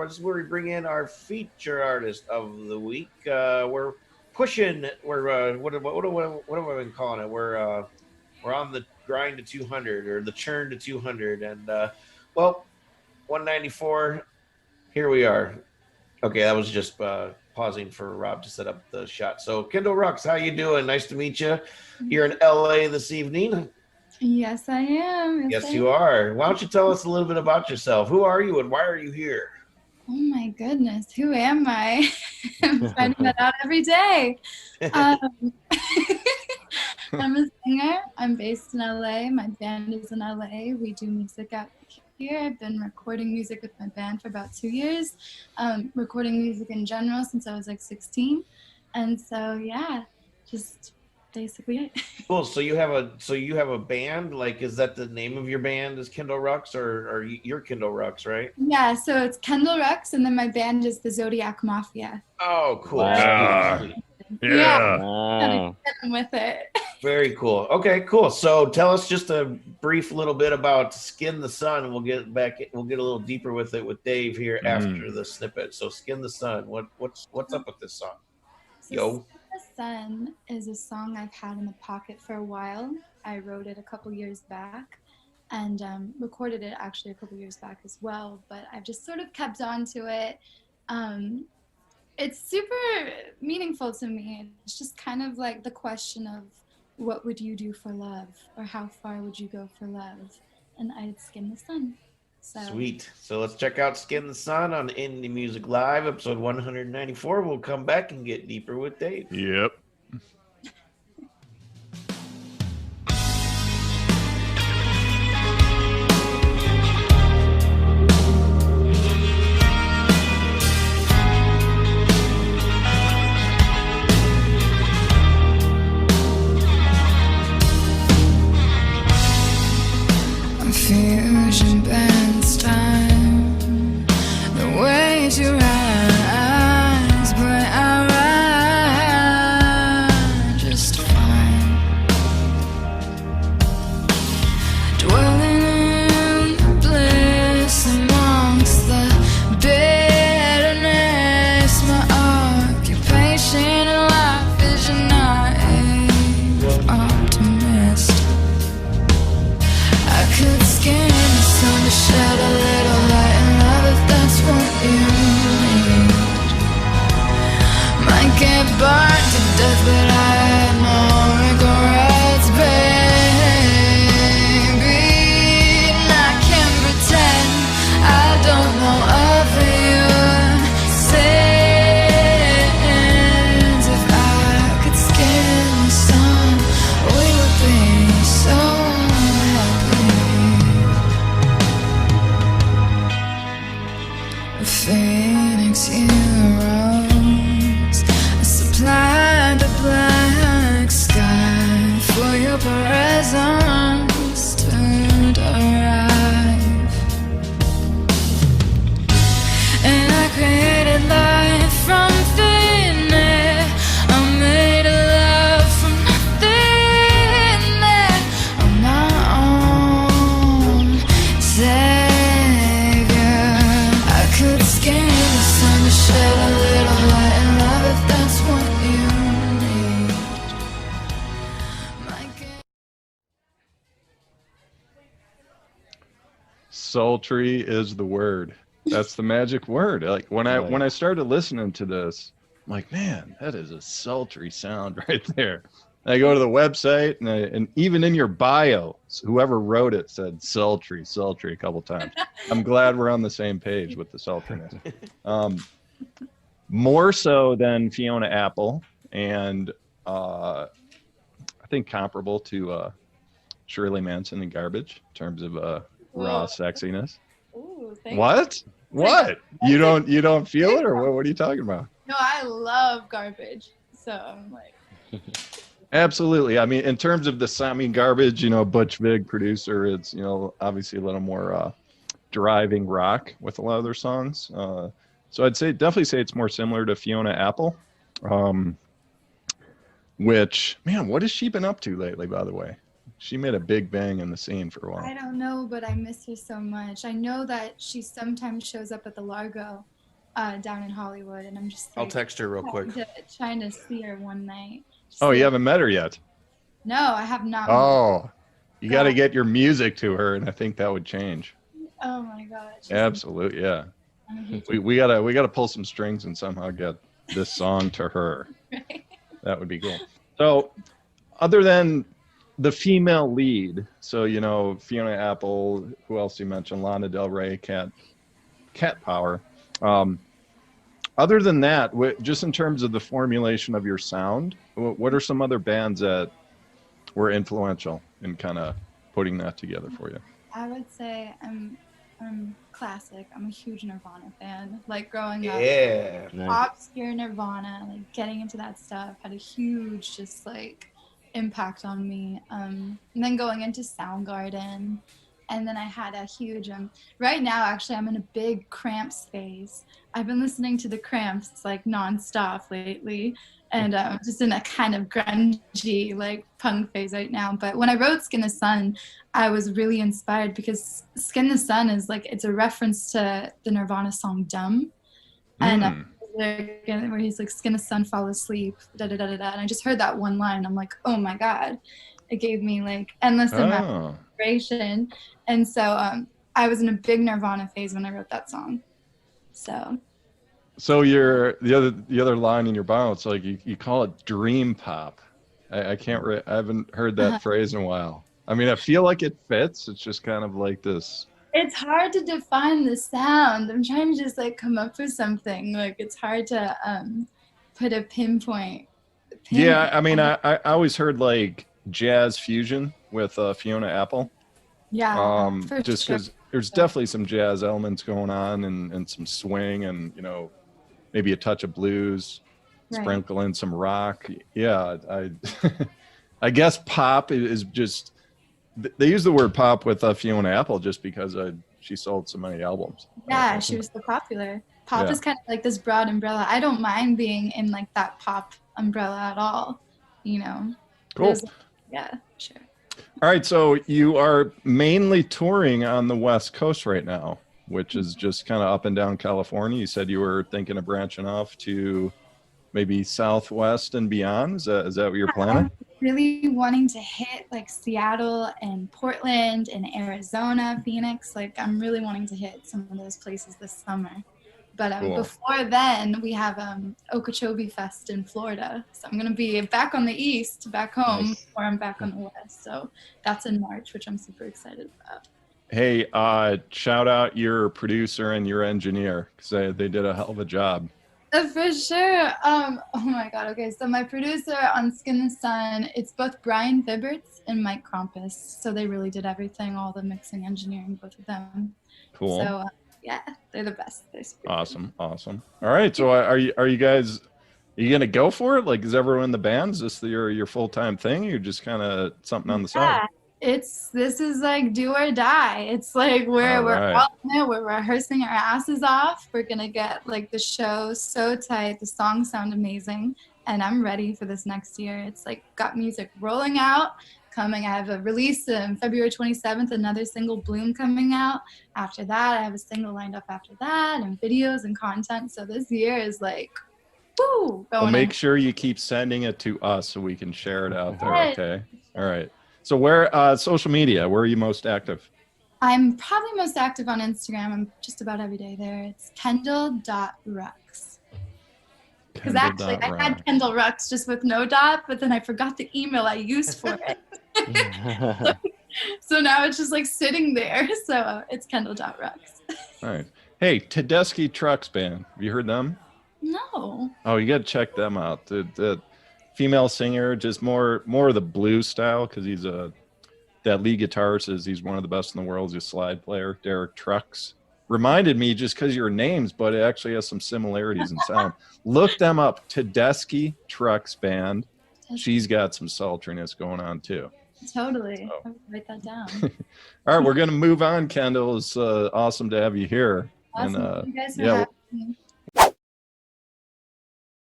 This is where we bring in our feature artist of the week. We're pushing. What have I been calling it? We're on the grind to 200 or the churn to 200, and well, 194. Here we are. Okay, that was just pausing for Rob to set up the shot. So, Kendall Rucks, how you doing? Nice to meet you. You're in LA this evening. Yes, I am. Yes, you are. Why don't you tell us a little bit about yourself? Who are you and why are you here? Oh my goodness, who am I? I'm finding that out every day. I'm a singer. I'm based in LA. My band is in LA. We do music out here. I've been recording music with my band for about 2 years. Recording music in general since I was like 16. And so yeah, just basically it. Cool. So you have a band. Like, is that the name of your band? Is Kendall Rucks or you're Kendall Rucks, right? Yeah. So it's Kendall Rucks, and then my band is the Zodiac Mafia. Oh, cool. Wow. Sweet. Yeah. Wow. With it. Very cool. Okay, cool. So tell us just a brief little bit about Skin the Sun, and we'll get a little deeper with it with Dave here after the snippet. So Skin the Sun, what's up with this song? So Yo. Skin the Sun is a song I've had in the pocket for a while. I wrote it a couple years back and recorded it actually a couple years back as well, but I've just sort of kept on to it. It's super meaningful to me. It's just kind of like the question of what would you do for love, or how far would you go for love? And I'd Skin the Sun. So. Sweet. So let's check out Skin the Sun on Indie Music Live, episode 194. We'll come back and get deeper with Dave. Yep. Fusion bands time, the way to rise, but I ride just fine. Dwelling in the bliss amongst the bitterness, my occupation in life is a naive optimist. I could skin the sun to shed a little light and love if that's what you need. Might get burned to death, but I had no regrets, baby. And I can't pretend I don't know of your sins. If I could skin the sun, we would be so Phoenix heroes, I supplied the black sky for your presence to arrive. And I created life from thin air. I made a love from nothing there on my own. Could skin the sun to shed a little light and love if that's what you need. Sultry is the word. That's the magic word. Like when I started listening to this, I'm like, man, that is a sultry sound right there. And I go to the website and even in your bio, whoever wrote it said sultry a couple times. I'm glad we're on the same page with the sultriness. More so than Fiona Apple, and I think comparable to Shirley Manson and Garbage in terms of raw sexiness. Ooh, What? What? You don't feel it, or what are you talking about? No, I love Garbage, so I'm like. Absolutely. I mean, in terms of the sound, Garbage, Butch Vig producer, it's, obviously a little more driving rock with a lot of their songs. So I'd definitely say it's more similar to Fiona Apple, which, man, what has she been up to lately, by the way? She made a big bang in the scene for a I while. don't know, but I miss her so much. I know that she sometimes shows up at the Largo down in Hollywood, and I'm just I'll like text her real quick. trying to see her one night. Just Oh, see you her- haven't met her yet? No, I have not. Oh, you got to God. get your music to her, and I think that would change. Oh my God. She's Absolutely, yeah. I'm a huge We gotta pull some strings and somehow get this song to her. fan. That would be cool. So, other than the female lead, so you know Fiona Apple, who else you mentioned? Lana Del Rey, Cat Power. Other than that, just in terms of the formulation of your sound, what are some other bands that were influential in kind of putting that together for you? I would say I'm classic. I'm a huge Nirvana fan. Like growing up, Yeah. obscure Nirvana, like getting into that stuff had a huge just like impact on me. And then going into Soundgarden, and then I had a huge right now actually I'm in a big Cramps phase. I've been listening to the Cramps like nonstop lately, and just in a kind of grungy like punk phase right now. But when I wrote Skin the Sun, I was really inspired because Skin the Sun is like it's a reference to the Nirvana song Dumb. And where he's like, skin the sun, fall asleep, da da da da da. And I just heard that one line. I'm like, oh my God. It gave me like endless amount of inspiration. And so I was in a big Nirvana phase when I wrote that song. So you're the other line in your bio, it's like you call it dream pop. I haven't heard that phrase in a while. I mean, I feel like it fits. It's just kind of like this. It's hard to define the sound. I'm trying to just like come up with something. Like it's hard to put a pinpoint. Yeah, I mean, I always heard like jazz fusion with Fiona Apple. Yeah, for just sure. because there's definitely some jazz elements going on and some swing and you know maybe a touch of blues, sprinkle in some rock. Yeah, I guess pop is just. They use the word pop with Fiona Apple just because she sold so many albums. Yeah, she was so popular. Pop is kind of like this broad umbrella. I don't mind being in like that pop umbrella at all, you know. Cool. Yeah, sure. All right, so you are mainly touring on the West Coast right now, which is just kind of up and down California. You said you were thinking of branching off to maybe Southwest and beyond. Is that what you're planning? Really wanting to hit like Seattle and Portland and Arizona, Phoenix. Like I'm really wanting to hit some of those places this summer. But Cool. Before then, we have Okeechobee Fest in Florida. So I'm going to be back on the east, back home, or I'm back on the west. So that's in March, which I'm super excited about. Hey, shout out your producer and your engineer because they did a hell of a job. For sure. Oh my God. Okay. So my producer on Skin the Sun, it's both Brian Vibberts and Mike Krampus. So they really did everything, all the mixing, engineering, both of them. Cool. So yeah, they're the best. They're super Awesome. All right. So are you guys? Are you gonna go for it? Like, is everyone in the band? Is this your full-time thing? You're just kind of something on the side? This is like do or die. It's like we're all in it. We're rehearsing our asses off. We're gonna get like the show so tight. The songs sound amazing, and I'm ready for this next year. It's like got music rolling out, coming. I have a release on February 27th. Another single, Bloom, coming out. After that, I have a single lined up after that, and videos and content. So this year is like, woo. Well, make sure you keep sending it to us so we can share it out there. Okay. All right. So where social media, where are you most active? I'm probably most active on Instagram. I'm just about every day there. It's Kendall.Rucks. Because actually I had Kendall Rucks just with no dot, but then I forgot the email I used for it. So now it's just like sitting there. So it's Kendall.Rucks. All right. Hey, Tedeschi Trucks Band. Have you heard them? No. Oh, you got to check them out. The female singer, just more of the blues style, because he's that lead guitarist says he's one of the best in the world. He's a slide player. Derek Trucks reminded me just because your names, but it actually has some similarities in sound. Look them up. Tedeschi Trucks Band. She's got some sultriness going on too. Totally. So. I'll write that down. All right, we're gonna move on. Kendall, it's awesome to have you here. Awesome. And, you guys for having me.